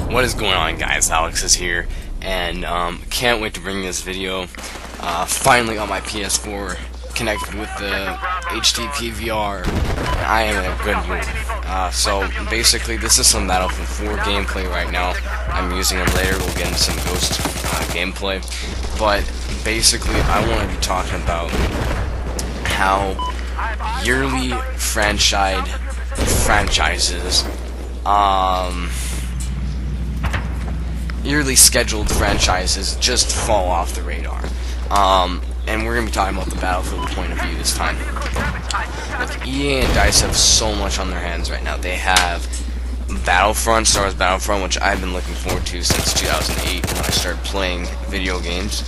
What is going on, guys? Alex is here, and can't wait to bring this video. Finally on my PS4, connected with the HTTP VR. I am in a good mood. So basically, this is some Battlefield 4 gameplay right now. I'm using them later. We'll get into some Ghost gameplay, but basically, I want to be talking about how yearly yearly scheduled franchises just fall off the radar. And we're going to be talking about the Battlefield point of view this time. Look, EA and DICE have so much on their hands right now. They have Battlefront, Star Wars Battlefront, which I've been looking forward to since 2008 when I started playing video games.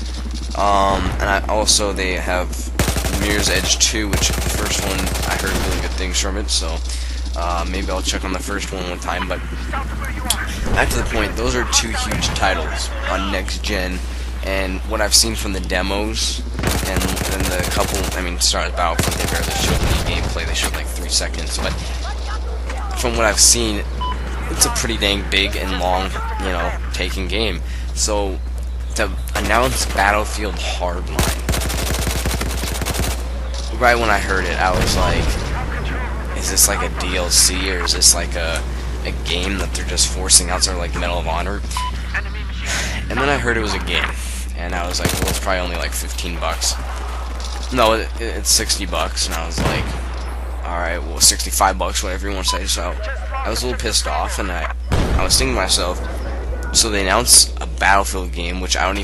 And they have Mirror's Edge 2, which the first one, I heard really good things from it, so maybe I'll check on the first one time. But back to the point, those are two huge titles on next gen, and what I've seen from the demos and the couple, Star Wars Battlefront, they barely showed any gameplay. They showed like 3 seconds, but from what I've seen, it's a pretty dang big and long, taking game. So to announce Battlefield Hardline, right when I heard it, I was like, is this like a DLC, or is this like a game that they're just forcing out, sort of like Medal of Honor? And then I heard it was a game, and I was like, well, it's probably only like 15 bucks. No, it's 60 bucks, and I was like, alright, well, 65 bucks, whatever you want to say. So I was a little pissed off, and I was thinking to myself, so they announced a Battlefield game, which I don't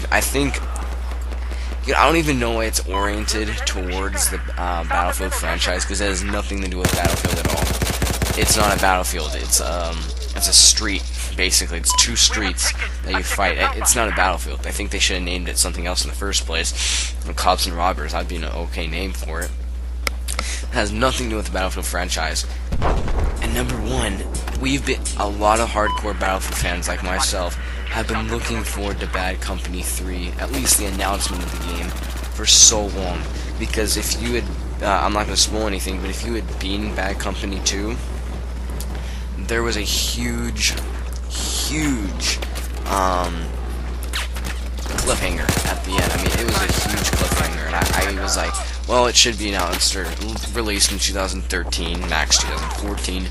even know why it's oriented towards the Battlefield franchise, because it has nothing to do with Battlefield at all. It's not a battlefield. It's a street, basically. It's two streets that you fight. It's not a battlefield. I think they should have named it something else in the first place. Cops and Robbers. That'd be an okay name for it. It has nothing to do with the Battlefield franchise. And number one, a lot of hardcore Battlefield fans like myself have been looking forward to Bad Company 3, at least the announcement of the game, for so long. Because if you had, I'm not going to spoil anything, but if you had beaten Bad Company 2, there was a huge cliffhanger at the end. It was a huge cliffhanger, and I was like, well, it should be announced or released in 2013, max 2014.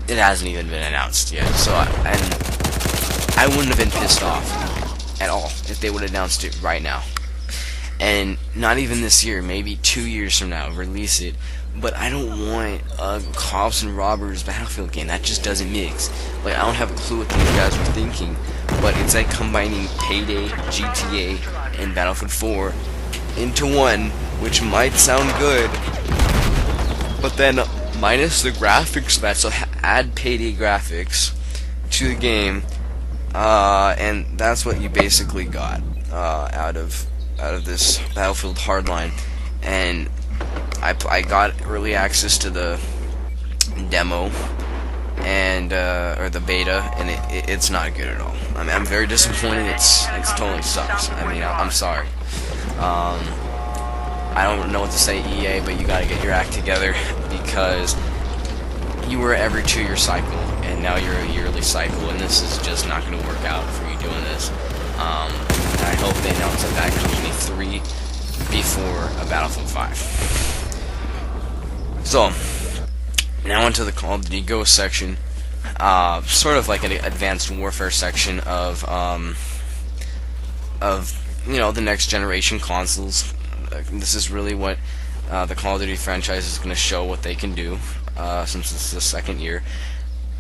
It hasn't even been announced yet, so I wouldn't have been pissed off at all if they would have announced it right now. And not even this year, maybe 2 years from now, release it. But I don't want a Cops and Robbers Battlefield game. That just doesn't mix. Like, I don't have a clue what these guys were thinking, but it's like combining Payday, GTA, and Battlefield 4 into one, which might sound good, but then minus the graphics of that. So add Payday graphics to the game, and that's what you basically got out of this Battlefield Hardline. And I got early access to the demo and or the beta, and it's not good at all. I'm very disappointed. It's totally sucks. I'm sorry. I don't know what to say, EA, but you gotta get your act together, because you were every 2-year cycle, and now you're a yearly cycle, and this is just not going to work out for you doing this. And I hope they announce a Bad Company 3 before a Battlefield 5. So, now onto the Call of Duty Ghost section, sort of like an advanced warfare section of the next generation consoles. This is really what the Call of Duty franchise is going to show what they can do, since it's the second year.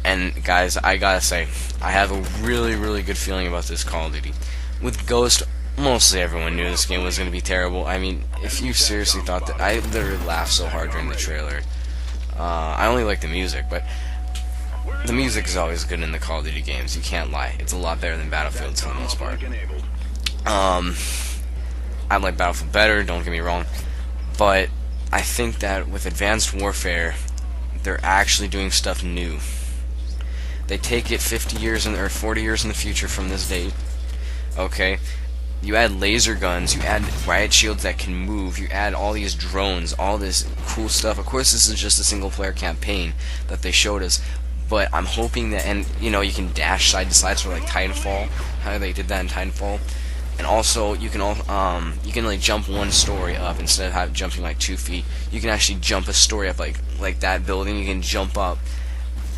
And guys, I gotta say, I have a really good feeling about this Call of Duty. With Ghost, mostly everyone knew this game was going to be terrible. If you seriously thought that, I literally laughed so hard during the trailer. I only like the music, but the music is always good in the Call of Duty games. You can't lie. It's a lot better than Battlefield's for the most part. I like Battlefield better, don't get me wrong, but I think that with Advanced Warfare, they're actually doing stuff new. They take it 50 years or 40 years in the future from this date. Okay, you add laser guns, you add riot shields that can move, you add all these drones, all this cool stuff. Of course, this is just a single player campaign that they showed us, But I'm hoping that, and you know, you can dash side to side, sort of like Titanfall, how they did that in Titanfall. And also, you can like jump one story up instead of jumping like 2 feet. You can actually jump a story up, like that building. You can jump up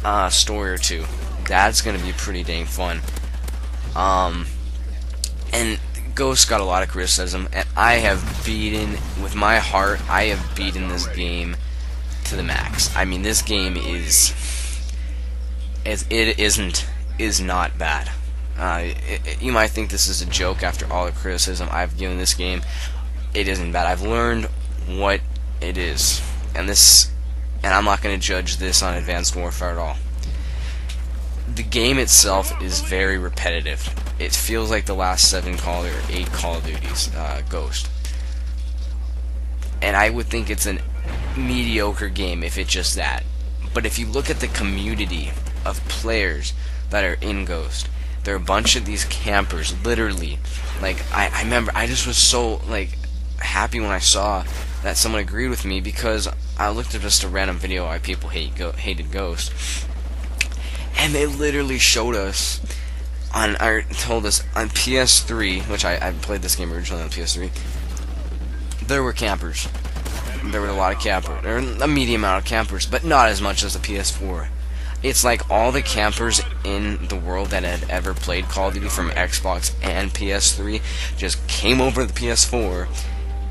a story or two. That's gonna be pretty dang fun. And Ghost got a lot of criticism, and I have beaten, with my heart, I have beaten this game to the max. I mean, this game is not bad. You might think this is a joke after all the criticism I've given this game. It isn't bad. I've learned what it is, and I'm not going to judge this on Advanced Warfare at all. The game itself is very repetitive. It feels like the last 7 or 8 Call of Duties, Ghost. And I would think it's a mediocre game if it's just that. But if you look at the community of players that are in Ghost, there are a bunch of these campers, literally. Like, I remember, I just was so, like, happy when I saw that someone agreed with me, because I looked at just a random video why people hated Ghost. And they literally showed us told us on PS3, which I played this game originally on PS3, there were campers. There were a lot of campers. There were a medium amount of campers, but not as much as the PS4. It's like all the campers in the world that had ever played Call of Duty from Xbox and PS3 just came over to the PS4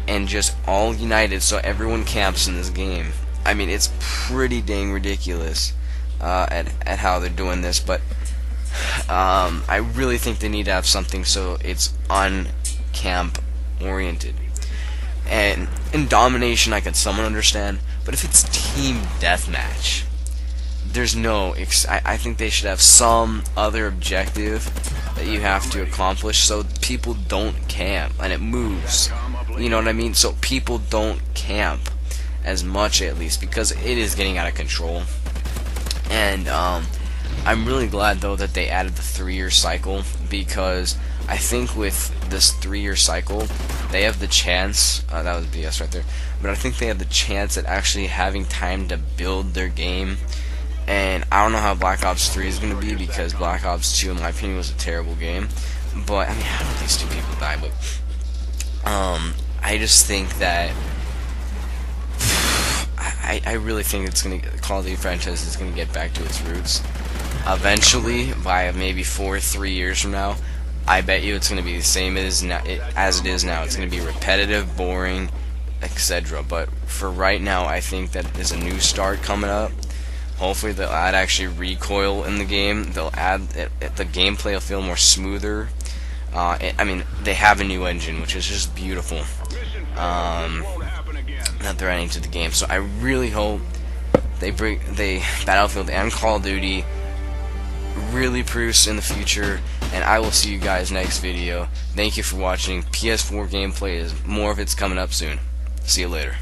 and just all united, so everyone camps in this game. I mean, it's pretty dang ridiculous at how they're doing this, but I really think they need to have something so it's on-camp oriented. And in domination, I can somewhat understand, but if it's team deathmatch, there's no. I think they should have some other objective that you have to accomplish so people don't camp and it moves. You know what I mean? So people don't camp as much, at least, because it is getting out of control. And I'm really glad though that they added the 3-year cycle, because I think with this 3-year cycle they have the chance, that was BS right there, but I think they have the chance at actually having time to build their game. And I don't know how Black Ops 3 is going to be, because Black Ops 2 in my opinion was a terrible game. But I mean, how did these 2 people die? But I just think that I really think it's going to, the Call of Duty franchise is going to get back to its roots. Eventually, by maybe 3 years from now, I bet you it's going to be the same as it is now. It's going to be repetitive, boring, etc. But for right now, I think that there's a new start coming up. Hopefully they'll add actually recoil in the game. They'll add the gameplay will feel more smoother. I mean, they have a new engine, which is just beautiful. That they're adding to the game. So I really hope they Battlefield and Call of Duty really produce in the future. And I will see you guys next video. Thank you for watching. PS4 gameplay more of it's coming up soon. See you later.